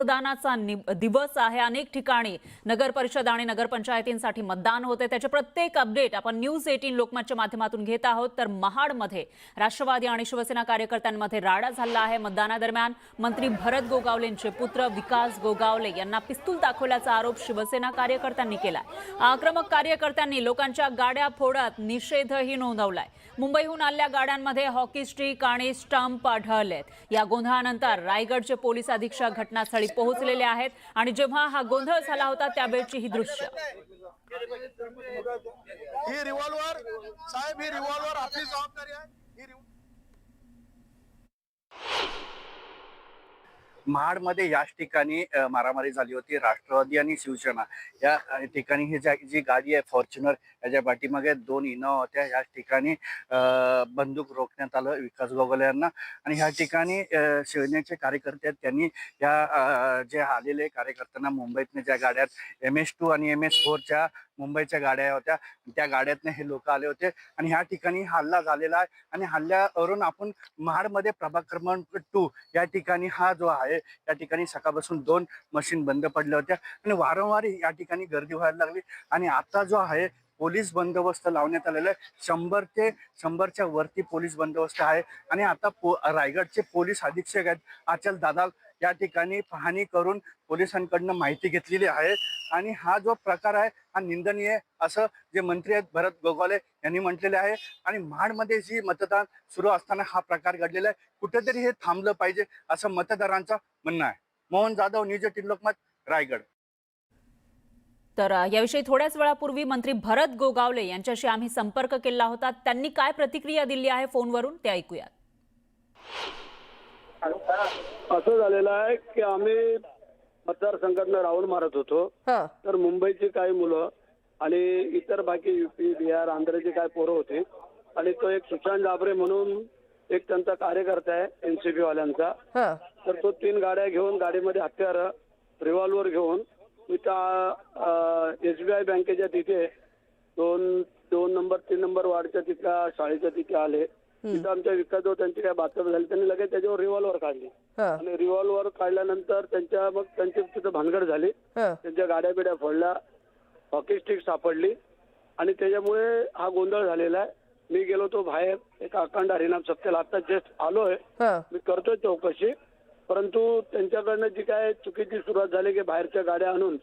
मतदानाचा दिवस आहे। अनेक ठिकाणी नगर परिषद आणि नगरपंचायतींसाठी मतदान होते। त्याचे प्रत्येक अपडेट आपण न्यूज 18 लोकमतच्या माध्यमातून घेत आहोत। तर महाडमध्ये राष्ट्रवादी आणि शिवसेना कार्यकर्त्यांमध्ये राडा झाला आहे। मतदानादरम्यान मंत्री भरत गोगावलेंचे पुत्र विकास गोगावले यांना पिस्तूल दाखवल्याचा आरोप शिवसेना कार्यकर्त्यांनी केला। आक्रमक कार्यकर्त्यांनी लोकांच्या गाड्या फोडत निषेधही नोंदवलाय। मुंबईहून आलेल्या गाड्यांमध्ये हॉकी स्टिक आणि स्टंप आढळलेत। या गोंधळानंतर रायगडचे पोलीस अधीक्षक घटनास्थळी पोहोचलेले आहेत आणि जेव्हा हा गोंधळ झाला होता त्यावेळची ही दृश्य। ही रिव्हॉल्वर साहेब, ही रिव्हॉल्वर आपली जबाबदारी आहे। महाडमध्ये याच ठिकाणी मारामारी झाली होती। राष्ट्रवादी आणि शिवसेना या ठिकाणी ही जी गाडी आहे फॉर्च्युनर याच्या पाठीमागे 2 इनोवा होत्या। याच ठिकाणी बंदूक रोखण्यात आलं विकास गोगावले यांना आणि ह्या ठिकाणी शिवसेनेचे कार्यकर्ते आहेत। त्यांनी या जे आलेले कार्यकर्त्यांना मुंबईतनं ज्या गाड्यात MS2 आणि MS4च्या मुंबईच्या गाड्या होत्या त्या गाड्यातनं हे लोक आले होते आणि ह्या ठिकाणी हल्ला झालेला आहे आणि हल्ल्यावरून आपण महाडमध्ये प्रभाग क्रमांक 2 या ठिकाणी हा जो आहे या ठिकाणी सकाळपासून 2 मशीन बंद पडल्या होत्या आणि वारंवार या ठिकाणी गर्दी व्हायला लागली आणि आता जो आहे पोलीस बंदोबस्त लावण्यात आलेला आहे। 100च्या वरती पोलीस बंदोबस्त आहे आणि आता रायगडचे पोलीस अधीक्षक आहेत आचल दादा या ठिकाणी पाहणी करून पोलिसांकडून माहिती घेतलेली आहे आणि हा जो प्रकार आहे हा निंदनीय असं जे मंत्री आहेत भरत गोगावले यांनी म्हटलेले आहे आणि महाडमध्ये जी मतदान सुरू असताना हा प्रकार घडलेला आहे। कुठेतरी हे थांबलं पाहिजे असं मतदारांचं म्हणणं आहे। मोहन जाधव, न्यूज 18 लोकमत, रायगड। तर याविषयी थोड्याच वेळापूर्वी मंत्री भरत गोगावले यांच्याशी आम्ही संपर्क केला होता। त्यांनी काय प्रतिक्रिया दिली आहे फोनवरून ते ऐकूयात। असं झालेलं आहे की आम्ही मतदारसंघातनं राऊंड मारत होतो तर मुंबईची काही मुलं आणि इतर बाकी UP बिहार आंध्रची काय पोरं होती आणि तो एक सुशांत डाबरे म्हणून एक त्यांचा कार्यकर्ता आहे NCP वाल्यांचा। तर तो 3 गाड्या घेऊन गाडीमध्ये हत्यार रिव्हॉल्वर घेऊन इथं SBI बँकेच्या तिथे 2 नंबर 3 नंबर वार्डच्या तिथल्या शाळेच्या तिथे आले। तिथं आमच्या विकास त्यांची काय बातमी झाली त्यांनी लगेच त्याच्यावर रिव्हॉल्वर काढली आणि रिव्हॉल्वर काढल्यानंतर त्यांची तिथं भानगड झाली। त्यांच्या गाड्या बिड्या फोडल्या, हॉकी स्टिक सापडली आणि त्याच्यामुळे हा गोंधळ झालेला आहे। मी गेलो तो बाहेर एक अखंड हरिनाम सप्त्याला आता जस्ट आलोय, मी करतोय चौकशी। परंतु त्यांच्याकडनं जी काय चुकीची सुरुवात झाली की बाहेरच्या गाड्या आणून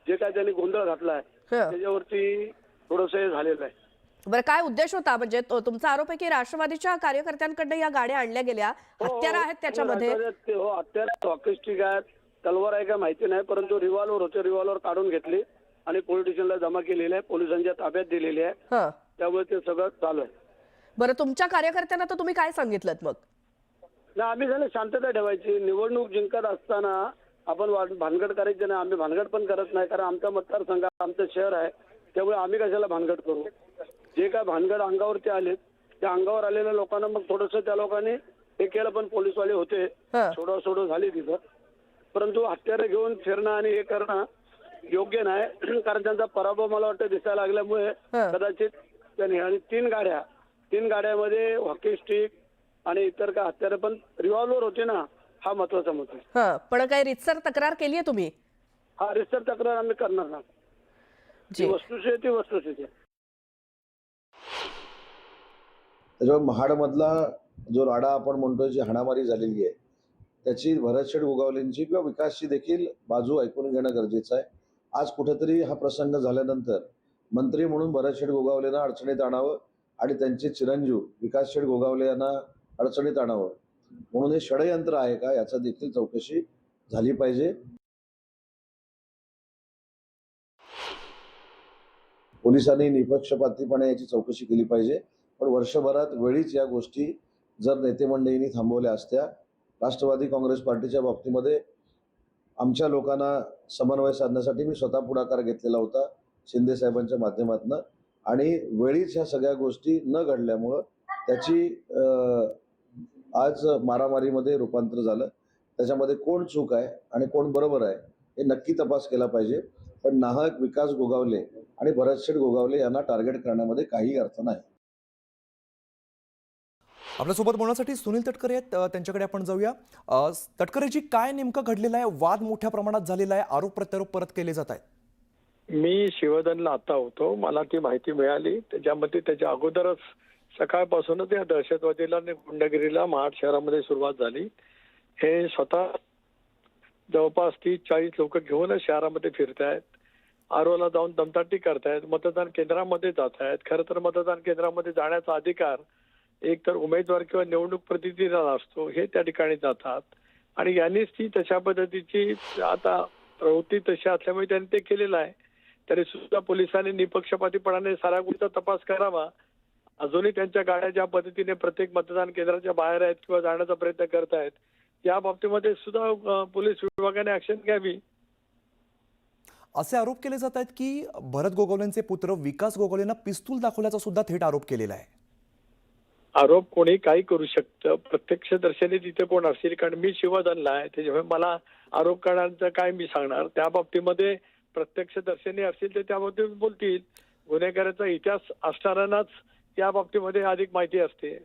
जे काय त्यांनी गोंधळ घातलाय त्याच्यावरती थोडंसं हे झालेलं आहे। बरं, काय उद्देश होता? म्हणजे तुमचा आरोप आहे की राष्ट्रवादीच्या कार्यकर्त्यांकडे या गाड्या आणल्या गेल्या, हत्यार आहेत त्याच्यामध्ये? हो, हत्यार, हॉकी स्टिक आहेत, तलवार आहे का माहिती नाही, परंतु रिव्हॉल्वर होते, रिव्हॉल्वर काढून घेतली आणि पोलीस स्टेशनला जमा केलेली आहे, पोलिसांच्या ताब्यात दिलेली आहे। त्यामुळे ते सगळं चालू आहे। बरं, तुमच्या कार्यकर्त्यांना तर तुम्ही काय सांगितलं मग? ना आम्ही झालं शांतता ठेवायची। निवडणूक जिंकत असताना आपण भानगड करायची नाही। आम्ही भानगड पण करत नाही कारण आमचा मतदारसंघ आमचं शहर आहे, त्यामुळे आम्ही कशाला भानगड करू। जे काय भानगड अंगावरती आले त्या अंगावर आलेल्या लोकांना मग थोडंसं त्या लोकांनी हे केलं, पण पोलीसवाले होते, सोडव झाली तिथं। परंतु हत्यारे घेऊन फिरणं आणि हे करणं योग्य नाही कारण त्यांचा पराभव मला वाटतं दिसायला लागल्यामुळे कदाचित त्यांनी आणि 3 गाड्यामध्ये हॉकी स्टिक आणि इतर काय हत्यारे पण रिव्हॉल्वर होते ना, हा महत्वाचा मुद्दा। पण काही रितसर तक्रार केली आहे तुम्ही? हा, रितसर तक्रार आम्ही करणार ना। जी वस्तुस्थिती त्याच्यामुळे महाडमधला जो राडा आपण म्हणतोय जी हाणामारी झालेली आहे त्याची भरतशेठ गोगावलेंची किंवा विकासची देखील बाजू ऐकून घेणं गरजेचं आहे। आज कुठेतरी हा प्रसंग झाल्यानंतर मंत्री म्हणून भरतशेठ गोगावलेंना अडचणीत आणावं आणि त्यांचे चिरंजीव विकासशेठ गोगावले यांना अडचणीत आणावं म्हणून हे षडयंत्र आहे का याचा देखील चौकशी झाली पाहिजे। पोलिसांनी निपक्षपातीपणे याची चौकशी केली पाहिजे, पण वर्षभरात वेळीच या गोष्टी जर नेते मंडळींनी थांबवल्या असत्या। राष्ट्रवादी काँग्रेस पार्टीच्या बाबतीमध्ये आमच्या लोकांना समन्वय साधण्यासाठी मी स्वतः पुढाकार घेतलेला होता शिंदे साहेबांच्या माध्यमातून आणि वेळीच ह्या सगळ्या गोष्टी न घडल्यामुळं त्याची आज मारामारीमध्ये रूपांतर झालं। त्याच्यामध्ये कोण चूक आहे आणि कोण बरोबर आहे हे नक्की तपास केला पाहिजे, पण नाहक विकास गोगावले आणि भरतशेठ गोगावले यांना टार्गेट करण्यामध्ये काही अर्थ नाही। आपल्यासोबत बोलण्यासाठी सुनील तटकरे आहेत, त्यांच्याकडे आपण जाऊया. तटकरेजी, काय नेमकं घडलेलं आहे? वाद मोठ्या प्रमाणात झालेला आहे, आरोप प्रत्यारोप परत केले जात आहेत. मी शिवधनला आता होतो, मला ती माहिती मिळाली. त्याच्यामध्ये त्याच्या अगोदरच सकाळपासूनच या दहशतवादीला आणि गुंडगिरीला महाड शहरामध्ये सुरुवात झाली. हे स्वतः जवळपास 30-40 लोक घेऊनच शहरामध्ये फिरतायत, आरोला जाऊन दमदाटी करतायत, मतदान केंद्रामध्ये जात आहेत. खरं तर मतदान केंद्रामध्ये जाण्याचा अधिकार एक तर उमेदवार किंवा निवडणूक प्रतिनिधीला असतो, हे त्या ठिकाणी जातात आणि यांनीच ती तशा पद्धतीची आता प्रवृत्ती तशी असल्यामुळे त्यांनी ते केलेलं आहे. तरी सुद्धा पोलिसांनी निपक्षपातीपणाने साऱ्या गोष्टीचा तपास करावा. अजूनही त्यांच्या गाड्या ज्या पद्धतीने प्रत्येक मतदान केंद्राच्या बाहेर आहेत किंवा जाण्याचा प्रयत्न करतायत, या बाबतीमध्ये सुद्धा पोलीस विभागाने ऍक्शन घ्यावी. असे आरोप केले जात आहेत की भरत गोगावलेंचे पुत्र विकास गोगावलेंना पिस्तूल दाखवल्याचा सुद्धा थेट आरोप केलेला आहे. आरोप कोणी काही करू शकतं, प्रत्यक्षदर्शनी तिथे कोण असेल, कारण मी शिवधनला आहे, त्याच्यामुळे मला आरोप करण्याचं काय मी सांगणार. त्या बाबतीमध्ये प्रत्यक्षदर्शनी असतील ते त्या बाबतीत बोलतील. गुन्हेगाराचा इतिहास असणाऱ्यांनाच या बाबतीमध्ये अधिक माहिती असते.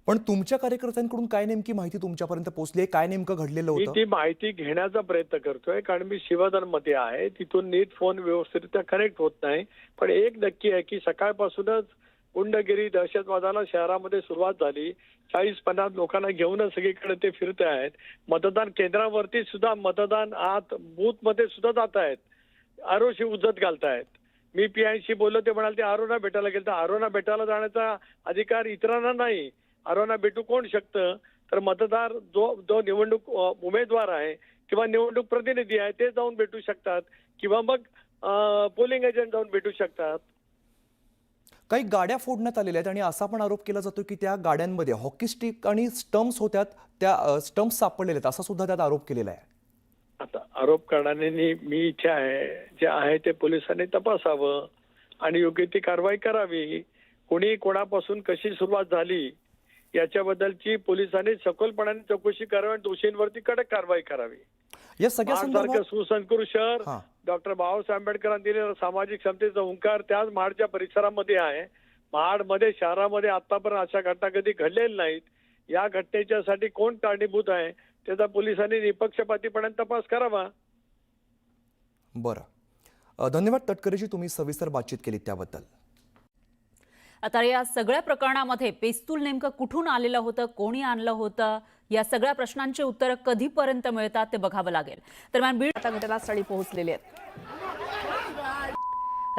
पण तुमच्या कार्यकर्त्यांकडून काय नेमकी माहिती तुमच्यापर्यंत पोहोचली आहे? काय नेमकं घडलेलं मी होतं? ती माहिती घेण्याचा प्रयत्न करतोय, कारण मी शिवधनमध्ये आहे, तिथून नीट फोन व्यवस्थितरित्या कनेक्ट होत नाही. पण एक नक्की आहे की सकाळपासूनच गुंडगिरी दहशतवादाला शहरामध्ये सुरुवात झाली. 40-50 लोकांना घेऊनच सगळीकडे ते फिरत आहेत. मतदान केंद्रावरती सुद्धा मतदान आत बूथ मध्ये सुद्धा जात आहेत, आरोशी उजत घालतायत. मी पीआयशी बोललो, ते म्हणाले ते आरोना भेटायला गेलं. तर आरोना भेटायला जाण्याचा अधिकार इतरांना नाही. आरोना भेटू कोण शकतं? तर मतदार जो निवडणूक उमेदवार आहे किंवा निवडणूक प्रतिनिधी आहे ते जाऊन भेटू शकतात किंवा मग पोलिंग एजंट जाऊन भेटू शकतात. काही गाड्या फोडण्यात आलेल्या आहेत आणि असा पण आरोप केला जातो की त्या गाड्यांमध्ये हॉकी स्टिक आणि स्टम्प्स होत्यात, त्या स्टम्प्स सापडलेले आहेत, असा सुद्धा त्यात आरोप केलेला आहे. आता आरोप करणाऱ्यांनी मी इथे आहे, जे आहे ते पोलिसांनी तपासावं आणि योग्य ती कारवाई करावी. कोणी कोणापासून कशी सुरुवात झाली याच्याबद्दलची पोलिसांनी सखोलपणाने चौकशी करावी आणि दोषींवरती कडक कारवाई करावी. या सगळ्या महाडसारखं सुसंस्कृत शहर, हां. डॉक्टर बाबासाहेब आंबेडकरांनी दिलेला सामाजिक समतेचा ओंकार त्याच महाडच्या परिसरामध्ये आहे. महाडमध्ये शहरामध्ये आतापर्यंत अशा घटना कधी घडलेल्या नाहीत. या घटनेच्यासाठी कोण कारणीभूत आहे त्याचा पोलिसांनी निपक्षपातीपणाने तपास करावा. बरं, धन्यवाद तटकरेजी, तुम्ही सविस्तर बातचीत केली त्याबद्दल. आता या सगळ्या प्रकरणामध्ये पिस्तूल नेमकं कुठून आलेलं होतं, कोणी आणलं होतं, या सगळ्या प्रश्नांची उत्तरं कधीपर्यंत मिळतात ते बघावं लागेल. दरम्यान बीड आता घटनास्थळी पोहोचलेले आहेत.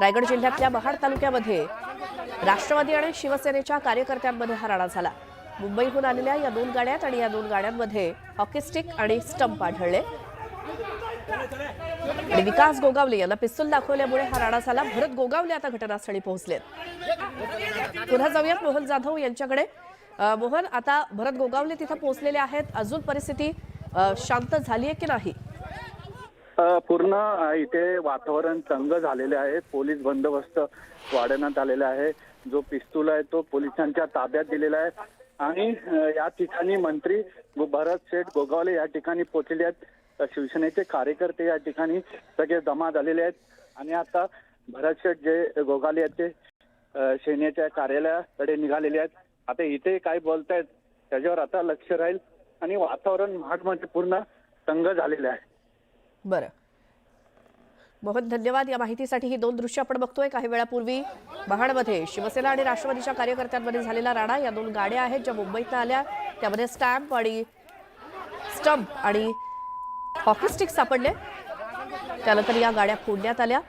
रायगड जिल्ह्यातल्या महाड तालुक्यामध्ये राष्ट्रवादी आणि शिवसेनेच्या कार्यकर्त्यांमध्ये हा राडा झाला. मुंबईहून आलेल्या या 2 गाड्या आणि या 2 गाड्यांमध्ये हॉकी स्टिक आणि स्टंप आढळले आणि विकास गोगावले यांना पिस्तूल दाखवल्यामुळे हा राडा झाला. भरत गोगावले आता घटनास्थळी पोहोचलेत. पुन्हा जाऊयात मोहन जाधव यांच्याकडे. मोहन, आता भरत गोगावले तिथे पोहोचलेले आहेत. अजून परिस्थिती शांत झाली आहे की नाही? पूर्ण इथे वातावरण तंग झालेले आहे. पोलीस बंदोबस्त वाढवण्यात आलेला आहे. जो पिस्तूल आहे तो पोलिसांच्या ताब्यात दिलेला आहे आणि या ठिकाणी मंत्री भरत शेठ गोगावले या ठिकाणी पोहोचले आहेत. शिवसेनेचे कार्यकर्ते या ठिकाणी सगळे जमा झालेले आहेत आणि आता भरत शेठ जे गोगावले आहेत ते सेनेच्या कार्यालयाकडे निघालेले आहेत. आता इथे काय बोलतायत त्याच्यावर आता लक्ष राहील आणि वातावरण महाडमध्ये पूर्ण तंग झालेलं आहे. बरं मोहन, धन्यवाद या माहितीसाठी. ही 2 दृश्य आपण बघतोय. काही वेळापूर्वी महाडमध्ये शिवसेना आणि राष्ट्रवादीच्या कार्यकर्त्यांमध्ये झालेला राडा. या 2 गाड्या आहेत ज्या मुंबईतनं आल्या, त्यामध्ये स्टॅम्प आणि हॉकी स्टिक सापडले. त्यानंतर या गाड्या फोडण्यात आल्या.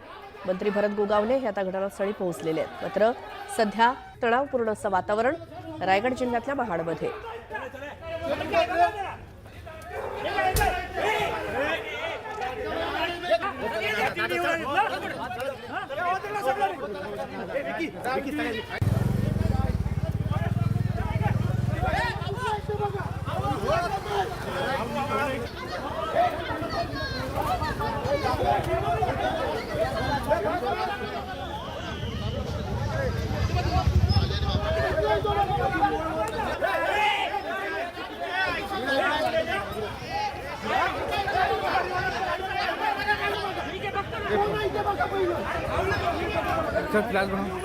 मंत्री भरत गोगावले हे आता घटनास्थळी पोहोचलेले आहेत. मात्र सध्या तणावपूर्ण असं वातावरण रायगड जिल्ह्यातल्या महाडमध्ये. सर फ्लैश बनाओ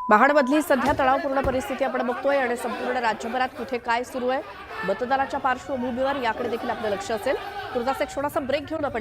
महाडमधली सध्या तणावपूर्ण परिस्थिती आपण बघतोय आणि संपूर्ण राज्यभरात कुठे काय सुरू आहे मतदानाच्या पार्श्वभूमीवर याकडे देखील आपलं लक्ष असेल. तुर्तास एक छोटासा ब्रेक घेऊन आपण